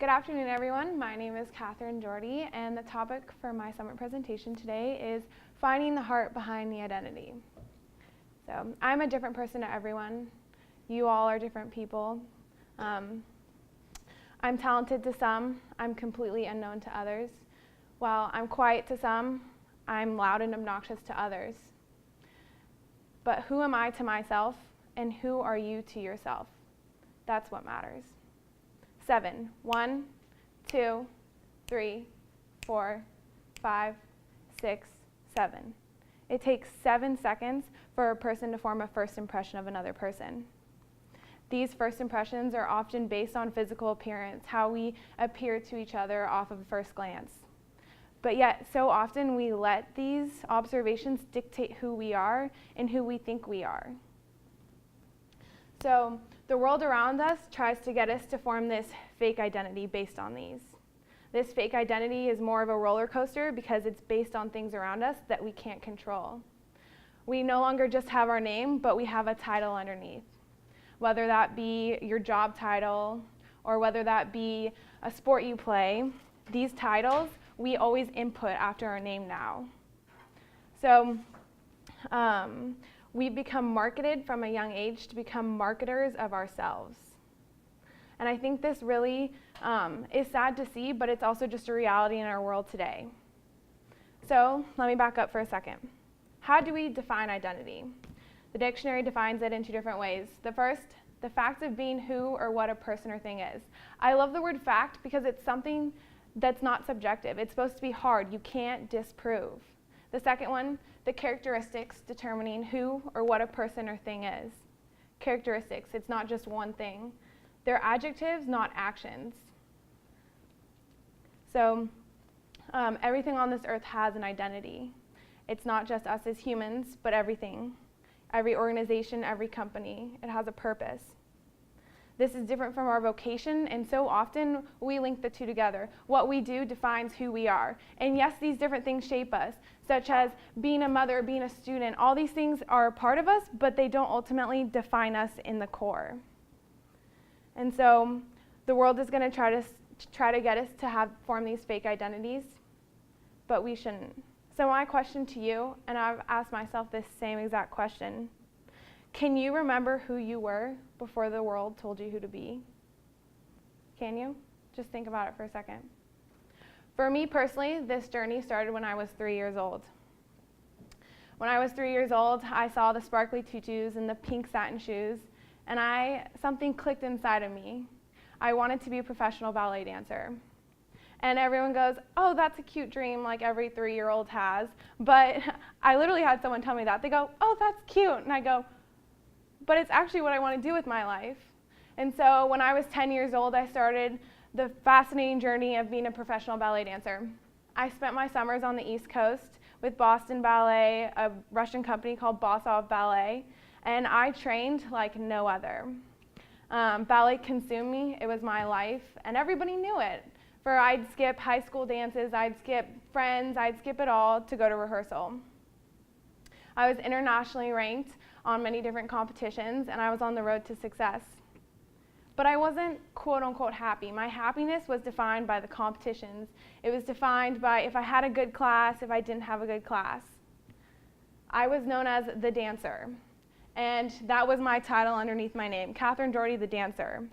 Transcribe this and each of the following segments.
Good afternoon, everyone. My name is Kathryn Doherty, and the topic for my summit presentation today is finding the heart behind the identity. So I'm a different person to everyone. You all are different people. I'm talented to some. I'm completely unknown to others. While I'm quiet to some, I'm loud and obnoxious to others. But who am I to myself, and who are you to yourself? That's what matters. 7. 1, 2, 3, 4, 5, 6, 7. It takes 7 seconds for a person to form a first impression of another person. These first impressions are often based on physical appearance, how we appear to each other off of a first glance. But yet, so often we let these observations dictate who we are and who we think we are. So the world around us tries to get us to form this fake identity based on these. This fake identity is more of a roller coaster because it's based on things around us that we can't control. We no longer just have our name, but we have a title underneath. Whether that be your job title or whether that be a sport you play, these titles we always input after our name now. So we've become marketed from a young age to become marketers of ourselves. And I think this really is sad to see, but it's also just a reality in our world today. So let me back up for a second. How do we define identity? The dictionary defines it in 2 different ways. The first, the fact of being who or what a person or thing is. I love the word fact because it's something that's not subjective. It's supposed to be hard. You can't disprove. The second one, the characteristics determining who or what a person or thing is. Characteristics, it's not just one thing. They're adjectives, not actions. So everything on this earth has an identity. It's not just us as humans, but everything. Every organization, every company, it has a purpose. This is different from our vocation, and so often we link the two together. What we do defines who we are. And yes, these different things shape us, such as being a mother, being a student. All these things are a part of us, but they don't ultimately define us in the core. And so the world is going to try to get us to form these fake identities, but we shouldn't. So my question to you, and I've asked myself this same exact question, can you remember who you were before the world told you who to be? Can you? Just think about it for a second. For me personally, this journey started when I was 3 years old. When I was 3 years old, I saw the sparkly tutus and the pink satin shoes, and something clicked inside of me. I wanted to be a professional ballet dancer. And everyone goes, oh, that's a cute dream like every 3-year-old has. But I literally had someone tell me that. They go, oh, that's cute. And I go, but it's actually what I want to do with my life. And so when I was 10 years old, I started the fascinating journey of being a professional ballet dancer. I spent my summers on the East Coast with Boston Ballet, a Russian company called Bossov Ballet, and I trained like no other. Ballet consumed me. It was my life, and everybody knew it. I'd skip high school dances, I'd skip friends, I'd skip it all to go to rehearsal. I was internationally ranked on many different competitions, and I was on the road to success. But I wasn't quote-unquote happy. My happiness was defined by the competitions. It was defined by if I had a good class, if I didn't have a good class. I was known as the dancer, and that was my title underneath my name, Kathryn Doherty, the dancer.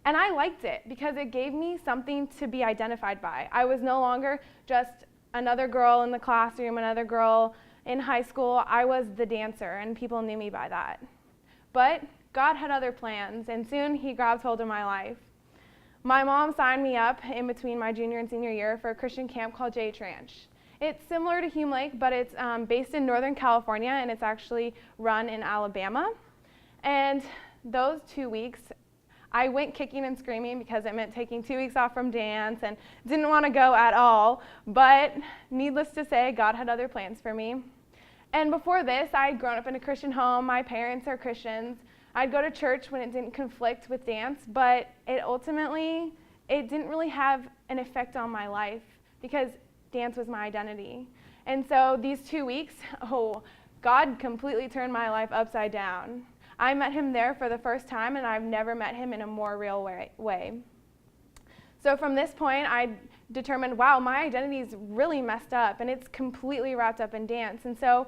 And I liked it because it gave me something to be identified by. I was no longer just another girl in the classroom, another girl in high school. I was the dancer, and people knew me by that. But God had other plans, and soon He grabbed hold of my life. My mom signed me up in between my junior and senior year for a Christian camp called J Ranch. It's similar to Hume Lake, but it's based in Northern California, and it's actually run in Alabama. And those 2 weeks, I went kicking and screaming because it meant taking 2 weeks off from dance and didn't want to go at all. But needless to say, God had other plans for me. And before this, I had grown up in a Christian home. My parents are Christians. I'd go to church when it didn't conflict with dance, but it didn't really have an effect on my life because dance was my identity. And so these 2 weeks, God completely turned my life upside down. I met Him there for the first time, and I've never met Him in a more real way. So from this point, I determined, wow, my identity is really messed up, and it's completely wrapped up in dance. And so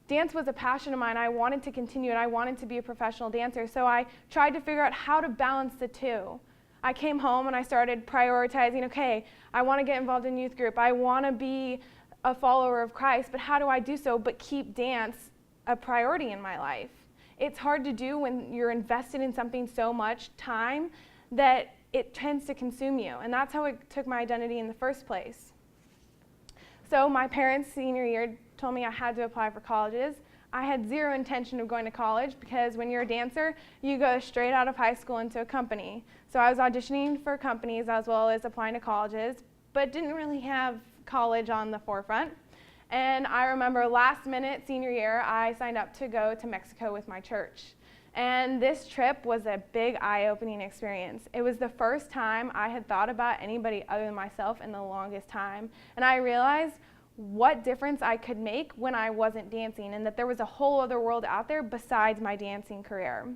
dance was a passion of mine. I wanted to continue it. I wanted to be a professional dancer. So I tried to figure out how to balance the two. I came home and I started prioritizing, okay, I want to get involved in youth group. I want to be a follower of Christ, but how do I do so but keep dance a priority in my life? It's hard to do when you're invested in something so much time that it tends to consume you, and that's how it took my identity in the first place. So my parents, senior year, told me I had to apply for colleges. I had zero intention of going to college because when you're a dancer, you go straight out of high school into a company. So I was auditioning for companies as well as applying to colleges, but didn't really have college on the forefront. And I remember last minute, senior year, I signed up to go to Mexico with my church. And this trip was a big eye-opening experience. It was the first time I had thought about anybody other than myself in the longest time. And I realized what difference I could make when I wasn't dancing, and that there was a whole other world out there besides my dancing career.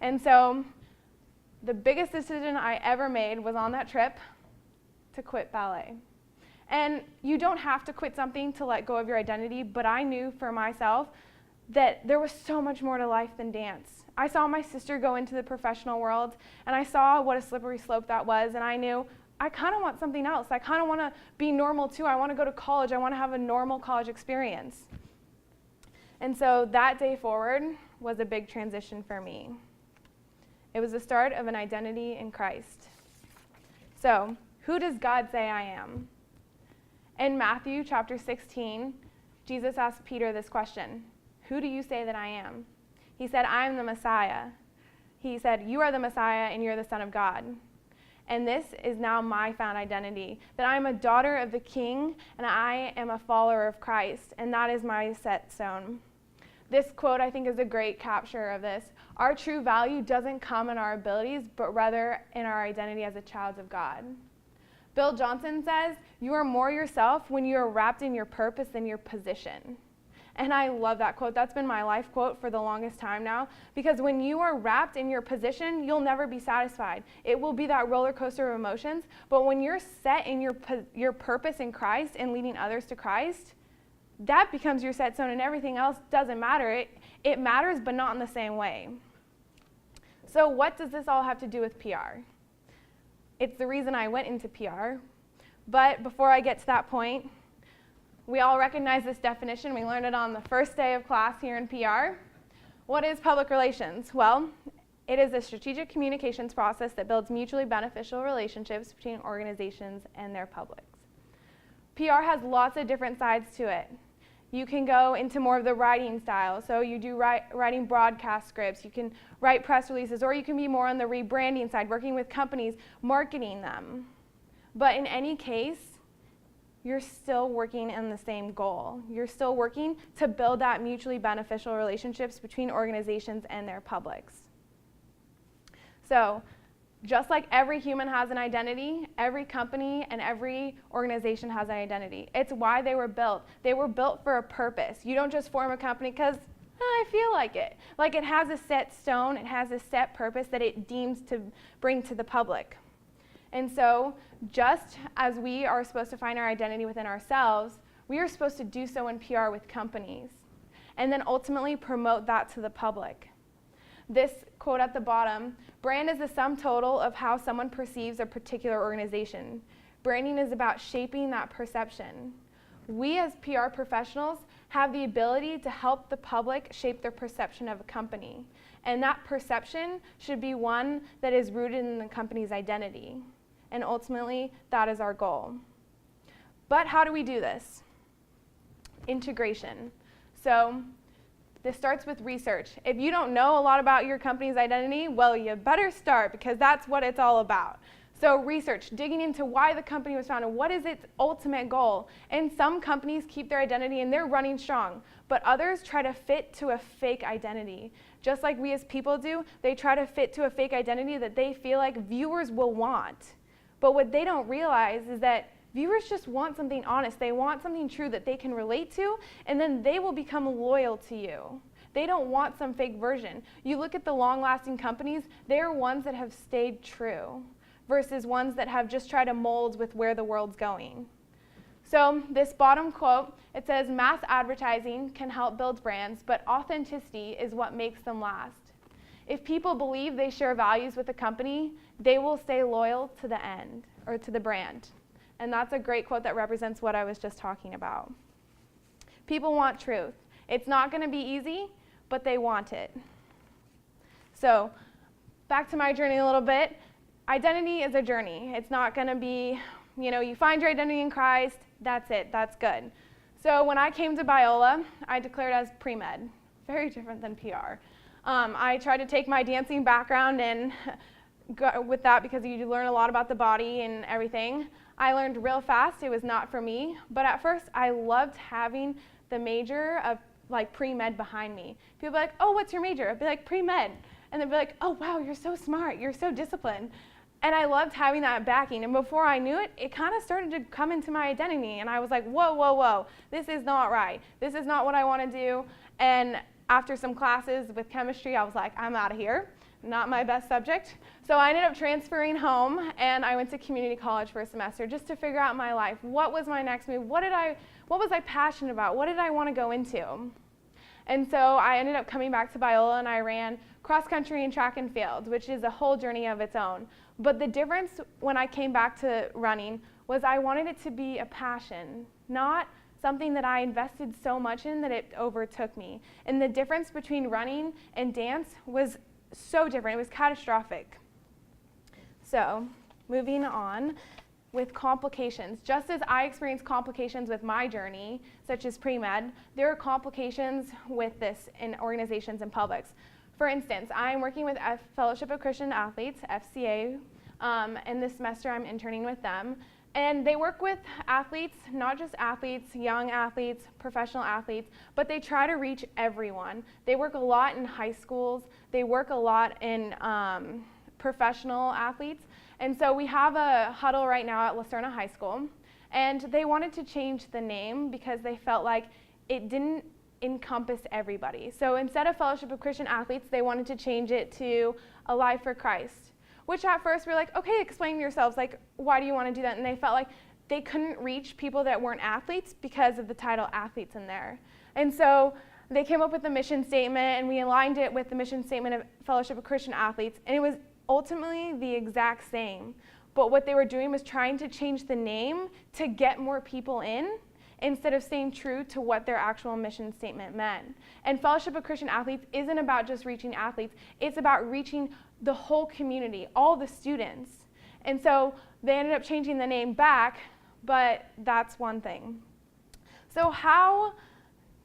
And so the biggest decision I ever made was on that trip to quit ballet. And you don't have to quit something to let go of your identity, but I knew for myself that there was so much more to life than dance. I saw my sister go into the professional world, and I saw what a slippery slope that was, and I knew I kind of want something else. I kind of want to be normal too. I want to go to college. I want to have a normal college experience. And so that day forward was a big transition for me. It was the start of an identity in Christ. So, who does God say I am? In Matthew chapter 16, Jesus asked Peter this question, "Who do you say that I am?" He said, "I am the Messiah." He said, "You are the Messiah and you're the Son of God." And this is now my found identity, that I am a daughter of the King and I am a follower of Christ, and that is my set stone. This quote, I think, is a great capture of this. Our true value doesn't come in our abilities, but rather in our identity as a child of God. Bill Johnson says, "You are more yourself when you are wrapped in your purpose than your position." And I love that quote. That's been my life quote for the longest time now, because when you are wrapped in your position, you'll never be satisfied. It will be that roller coaster of emotions, but when you're set in your purpose in Christ and leading others to Christ, that becomes your set stone, and everything else doesn't matter. It matters, but not in the same way. So what does this all have to do with PR? It's the reason I went into PR, but before I get to that point, we all recognize this definition. We learned it on the first day of class here in PR. What is public relations? Well, it is a strategic communications process that builds mutually beneficial relationships between organizations and their publics. PR has lots of different sides to it. You can go into more of the writing style, so you do writing broadcast scripts, you can write press releases, or you can be more on the rebranding side, working with companies, marketing them. But in any case, you're still working in the same goal. You're still working to build that mutually beneficial relationships between organizations and their publics. So, just like every human has an identity, every company and every organization has an identity. It's why they were built. They were built for a purpose. You don't just form a company because I feel like it. Like, it has a set stone, it has a set purpose that it deems to bring to the public. And so, just as we are supposed to find our identity within ourselves, we are supposed to do so in PR with companies, and then ultimately promote that to the public. This quote at the bottom, brand is the sum total of how someone perceives a particular organization. Branding is about shaping that perception. We as PR professionals have the ability to help the public shape their perception of a company. And that perception should be one that is rooted in the company's identity. And ultimately, that is our goal. But how do we do this? Integration. So this starts with research. If you don't know a lot about your company's identity, well, you better start, because that's what it's all about. So research, digging into why the company was founded, what is its ultimate goal? And some companies keep their identity and they're running strong, but others try to fit to a fake identity. Just like we as people do, they try to fit to a fake identity that they feel like viewers will want. But what they don't realize is that viewers just want something honest. They want something true that they can relate to, and then they will become loyal to you. They don't want some fake version. You look at the long-lasting companies, they're ones that have stayed true, versus ones that have just tried to mold with where the world's going. So this bottom quote, it says, mass advertising can help build brands, but authenticity is what makes them last. If people believe they share values with a company, they will stay loyal to the end, or to the brand. And that's a great quote that represents what I was just talking about. People want truth. It's not going to be easy, but they want it. So back to my journey a little bit. Identity is a journey. It's not going to be, you find your identity in Christ, that's it, that's good. So when I came to Biola, I declared as pre-med, very different than PR. I tried to take my dancing background and go with that because you learn a lot about the body and everything. I learned real fast it was not for me, but at first I loved having the major of like pre-med behind me. People would be like, oh, what's your major? I'd be like, pre-med. And they'd be like, oh, wow, you're so smart, you're so disciplined. And I loved having that backing. And before I knew it, it kind of started to come into my identity. And I was like, whoa, whoa, whoa, this is not right. This is not what I want to do. And after some classes with chemistry, I was like, I'm out of here. Not my best subject. So I ended up transferring home, and I went to community college for a semester just to figure out my life. What was my next move? What was I passionate about? What did I want to go into? And so I ended up coming back to Biola, and I ran cross country and track and field, which is a whole journey of its own. But the difference when I came back to running was I wanted it to be a passion, not something that I invested so much in that it overtook me. And the difference between running and dance was so different. It was catastrophic. So moving on with complications. Just as I experienced complications with my journey, such as pre-med, there are complications with this in organizations and publics. For instance, I'm working with Fellowship of Christian Athletes, FCA, and this semester I'm interning with them. And they work with athletes, not just athletes, young athletes, professional athletes, but they try to reach everyone. They work a lot in high schools. They work a lot in professional athletes. And so we have a huddle right now at Lucerna High School. And they wanted to change the name because they felt like it didn't encompass everybody. So instead of Fellowship of Christian Athletes, they wanted to change it to Alive for Christ. Which at first we were like, okay, explain yourselves, like, why do you want to do that? And they felt like they couldn't reach people that weren't athletes because of the title athletes in there. And so they came up with the mission statement, and we aligned it with the mission statement of Fellowship of Christian Athletes, and it was ultimately the exact same. But what they were doing was trying to change the name to get more people in, instead of staying true to what their actual mission statement meant. And Fellowship of Christian Athletes isn't about just reaching athletes, it's about reaching the whole community, all the students. And so they ended up changing the name back, but that's one thing. So how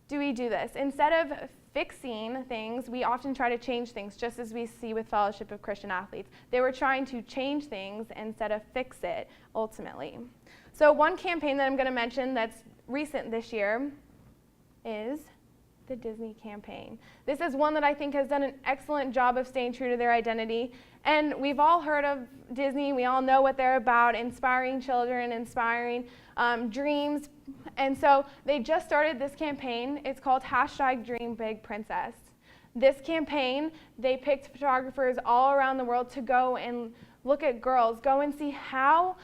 do we do this? Instead of fixing things, we often try to change things, just as we see with Fellowship of Christian Athletes. They were trying to change things instead of fix it, ultimately. So one campaign that I'm going to mention that's recent this year is the Disney campaign. This is one that I think has done an excellent job of staying true to their identity. And we've all heard of Disney. We all know what they're about, inspiring children, inspiring dreams. And so they just started this campaign. It's called #DreamBigPrincess. This campaign, they picked photographers all around the world to go and look at girls, go and see how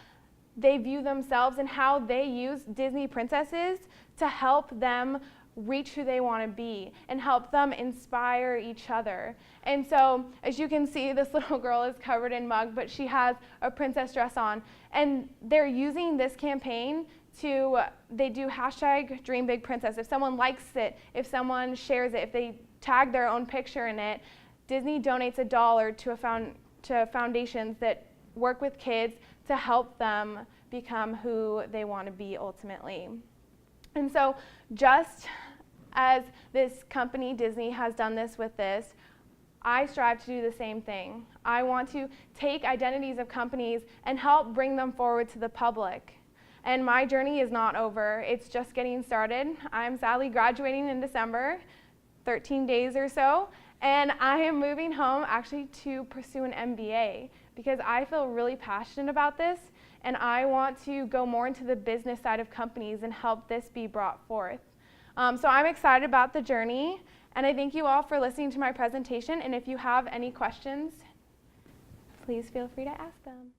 they view themselves and how they use Disney princesses to help them reach who they want to be and help them inspire each other. And so, as you can see, this little girl is covered in mud, but she has a princess dress on. And they're using this campaign to, they do #DreamBigPrincess. If someone likes it, if someone shares it, if they tag their own picture in it, Disney donates $1 to foundations that work with kids to help them become who they want to be ultimately. And so just as this company, Disney, has done this with this, I strive to do the same thing. I want to take identities of companies and help bring them forward to the public. And my journey is not over. It's just getting started. I'm sadly graduating in December, 13 days or so, and I am moving home actually to pursue an MBA because I feel really passionate about this, and I want to go more into the business side of companies and help this be brought forth. So I'm excited about the journey, and I thank you all for listening to my presentation, and if you have any questions, please feel free to ask them.